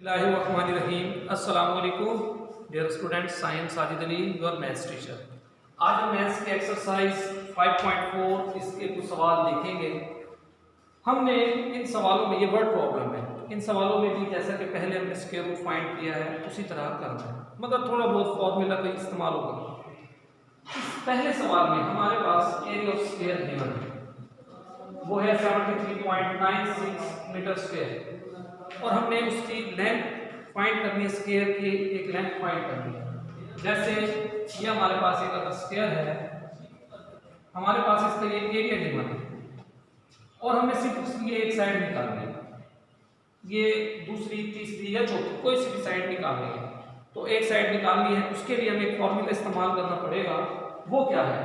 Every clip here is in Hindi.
बिस्मिल्लाहिर्रहमानिर्रहीम। अस्सलाम वालेकुम dear students, science Sajid Ali your maths teacher. आज हम मैथ्स के एक्सरसाइज 5.4 इसके कुछ सवाल देखेंगे। हमने इन सवालों में, ये वर्ड प्रॉब्लम है, इन सवालों में भी जैसा कि पहले हमने स्क्वायर रूट फाइंड किया है उसी तरह करना है, मगर थोड़ा बहुत फॉर्मूला का इस्तेमाल होगा। इस पहले सवाल में हमारे पास एरिया ऑफ स्क्वायर गिवन है, वो है 73.96 मीटर स्क्वायर, और हमने उसकी लेंथ फाइंड करनी है, स्क्वायर की एक लेंथ फाइंड करनी है। जैसे ये हमारे पास एक अगर स्क्वायर है, हमारे पास इसका ये एरिया गिवन है और हमें सिर्फ उसकी एक साइड निकालनी है, ये दूसरी तीसरी या चौथी कोई सी भी साइड निकालनी है। तो एक साइड निकालनी है, उसके लिए हमें एक फॉर्मूला इस्तेमाल करना पड़ेगा। वो क्या है?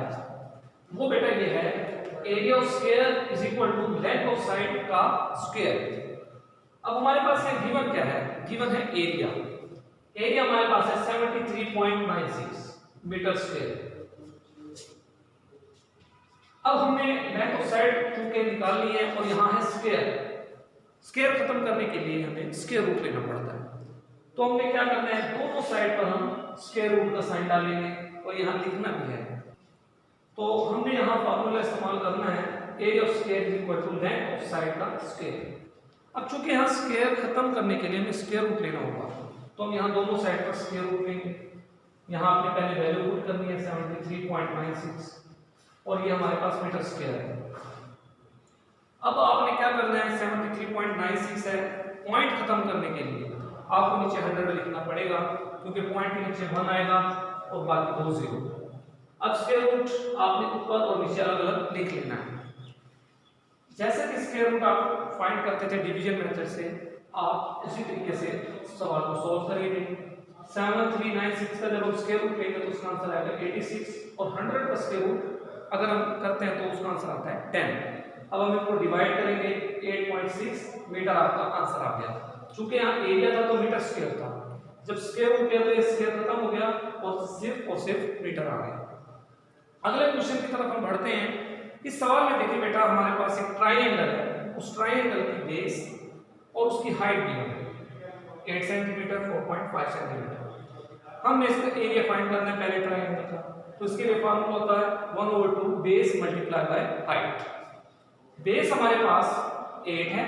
वो बेटा ये है, area of square is equal to length of side का स्क्वायर। अब हमारे पास ये गिवन क्या है? गिवन है एरिया। एरिया हमारे पास है 73.96 मीटर स्क्वायर। अब हमने लेंथ ऑफ साइड चूंकि निकालनी है और यहां है स्क्वायर। स्क्वायर खत्म करने के लिए हमें स्क्वायर रूट लेना पड़ता है। तो हमने क्या करना है, दोनों साइड पर हम स्क्वायर रूट का साइन डालेंगे और यहां लिखना भी है। तो हमने यहां फार्मूला इस्तेमाल करना है, area of square is equal to length of side का स्क्वायर। अब चूंकि यहाँ स्क्वायर खत्म करने के लिए हमें स्क्वायर रूट लेना होगा, तो हम यहाँ दोनों साइड पर स्क्वायर रूट लेंगे। यहाँ आपने पहले वैल्यू पुट करनी है 73.96 और ये हमारे पास मीटर स्क्वायर है। अब आपने क्या करना है, 73.96 है, पॉइंट खत्म करने के लिए आपको नीचे 100 लिखना पड़ेगा, क्योंकि पॉइंट के नीचे 1 आएगा और बाकी 2 0। अब स्क्वायर रूट आपने ऊपर और नीचे अलग अलग लिख लेना है। जैसे कि स्क्वायर रूट आप फाइंड करते थे डिवीजन मेथड से, आप उसी तरीके से सवाल को सॉल्व करेंगे। 7396 का जब हम स्क्वायर रूट लेंगे तो उसका आंसर आएगा 86, और 100 का स्क्वायर रूट अगर हम करते हैं तो उसका आंसर आता है 10। अब हम इसको डिवाइड करेंगे, 8.6 मीटर आपका आंसर आ गया। चूंकि यहाँ एरिया था तो मीटर स्क्वायर था, जब स्क्वायर रूट किया तो ये स्क्वायर खत्म हो गया और सिर्फ मीटर आ गया। अगले क्वेश्चन की तरफ हम बढ़ते हैं। इस सवाल में देखिए बेटा, हमारे पास एक ट्राइंगल है, उस ट्राइंगल की बेस और उसकी हाइट दी है 8 सेंटीमीटर 4.5 सेंटीमीटर। हमने इसका एरिया फाइंड करना है पहले ट्राइंगल का, तो इसके लिए फॉर्मूला होता है 1/2 base multiply by height. Base हमारे पास 8 है,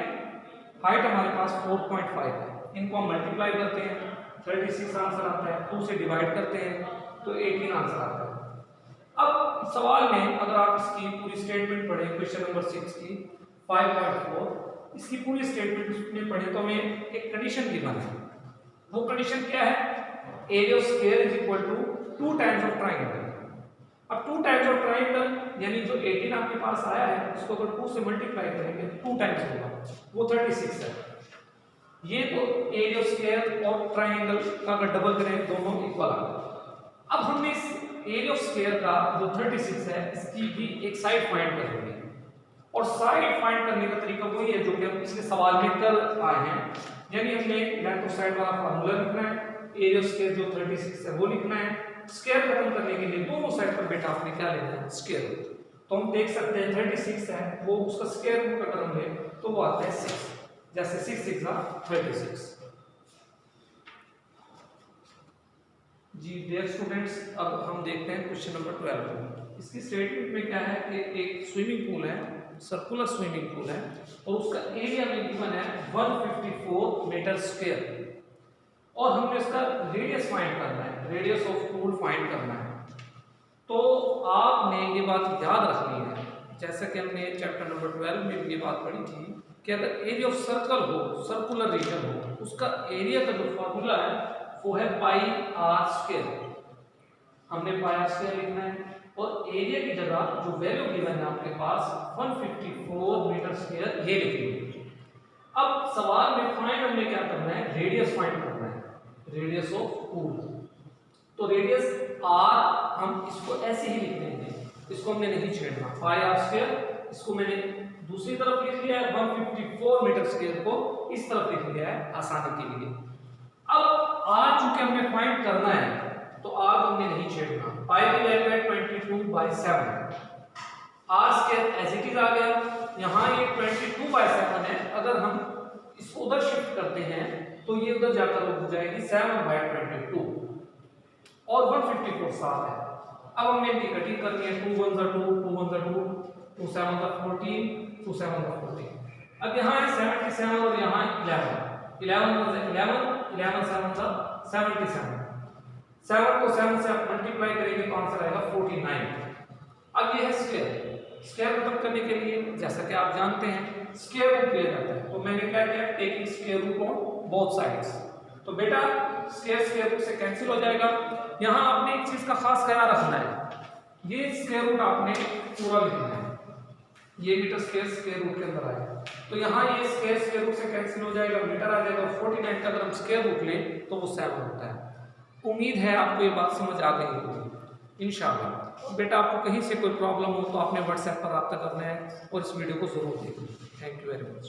हाइट हमारे पास 4.5 है, इनको हम मल्टीप्लाई करते हैं, 36 आंसर आता है, 2 से डिवाइड करते हैं तो 18 आंसर आता है। अब सवाल में अगर आप इसकी पूरी स्टेटमेंट पढ़ें, क्वेश्चन नंबर 6 की 5.4, इसकी पूरी स्टेटमेंट में पढ़ें तो हमें एक कंडीशन गिवन है। वो कंडीशन क्या है? Area of square is equal to 2 times of triangle. अब 2 टाइम्स ऑफ ट्राइंगल यानी जो 18 आपके पास आया है उसको अगर 2 से मल्टीप्लाई करेंगे 2 टाइम्स होगा, वो 36 है। ये तो एरिया ऑफ स्क्वायर और ट्राइंगल का अगर डबल करें दोनों इक्वल आ गए। अब हमने इस एरिया ऑफ स्क्वायर का जो 36 है इसकी भी एक साइड फाइंड करनी है, और साइड फाइंड करने का तरीका वही है जो कि हम पिछले सवाल में कर आए हैं। यानी हमने लेंथ ऑफ साइड वाला फार्मूला लिखना है, एरिया ऑफ स्क्वायर जो 36 है वो लिखना है। स्क्वायर खत्म करने के लिए दोनों साइड पर बेटा आपने क्या लेना है, स्क्वायर रूट। तो हम देख सकते हैं 36 है, वो उसका स्क्वायर रूट अगर हम लें तो वो आता है 6, जैसे 6 6 36। जी डियर स्टूडेंट्स, अब हम देखते हैं क्वेश्चन नंबर 12 को। इसकी स्टेटमेंट में क्या है कि एक स्विमिंग पूल है, सर्कुलर स्विमिंग पूल है, और उसका एरिया में गिवन है 154 मीटर स्क्वायर, और हमने इसका रेडियस फाइंड करना है, रेडियस ऑफ पूल फाइंड करना है। तो आपने ये बात याद रखनी है, जैसा कि हमने चैप्टर नंबर 12 में भी ये बात पढ़ी थी कि अगर एरिया ऑफ सर्कल हो, सर्कुलर रीजन हो, उसका एरिया का जो फॉर्मूला है वो है पाई आर स्क्वायर। हमने पाई आर स्क्वायर लिखना है, और एरिया की जगह जो वैल्यू गिवन है आपके पास 154 मीटर स्क्वायर ये लिख लीजिए। अब सवाल में फाइंड हमने क्या करना है, रेडियस फाइंड करना है, रेडियस ऑफ पूल। तो रेडियस आर हम इसको ऐसे ही लिख देंगे, इसको हमने नहीं छेड़ना, पाई आर स्क्वायर। इसको मैंने दूसरी तरफ लिख लिया है, 154 मीटर स्क्वायर को इस तरफ लिख लिया है आसानी के लिए। अब आर चूंकि हमें फाइंड करना है तो आर हमने नहीं छेड़ना, पाई की वैल्यू है 22/7, r square as it is आ गया। यहाँ ये 22/7 है, अगर हम इसको उधर शिफ्ट करते हैं तो ये उधर जाकर हो जाएगी 7/22 और 154 साल है। अब हमने इनकी कटिंग करनी है, 2 1 2 2 1 2 2 7 14 2 7 14। अब यहाँ है 77 और यहाँ 11 11 11 7 77। 7 को 7 से आप मल्टीप्लाई करेंगे तो आंसर आएगा 49। अब ये है स्क्वायर। स्क्वायर खत्म करने के लिए जैसा कि आप जानते हैं स्क्वायर रूट लिया जाता है, तो मैंने क्या किया, taking square root on both sides. तो बेटा स्क्वायर रूट से कैंसिल हो जाएगा। यहाँ आपने एक चीज का खास ख्याल रखना है, ये स्क्वायर रूट आपने पूरा लिखना है, ये मीटर स्क्वायर रूट के अंदर आएगा। तो यहाँ ये स्क्वायर रूट से कैंसिल हो जाएगा, मीटर आ जाएगा। 49 का अगर हम स्क्वायर रूट लें तो वो 7 होता है। उम्मीद है आपको ये बात समझ आ गई होगी इंशाअल्लाह। बेटा आपको कहीं से कोई प्रॉब्लम हो तो आपने व्हाट्सएप पर रब्ता करना है और इस वीडियो को जरूर देखिए। Thank you very much.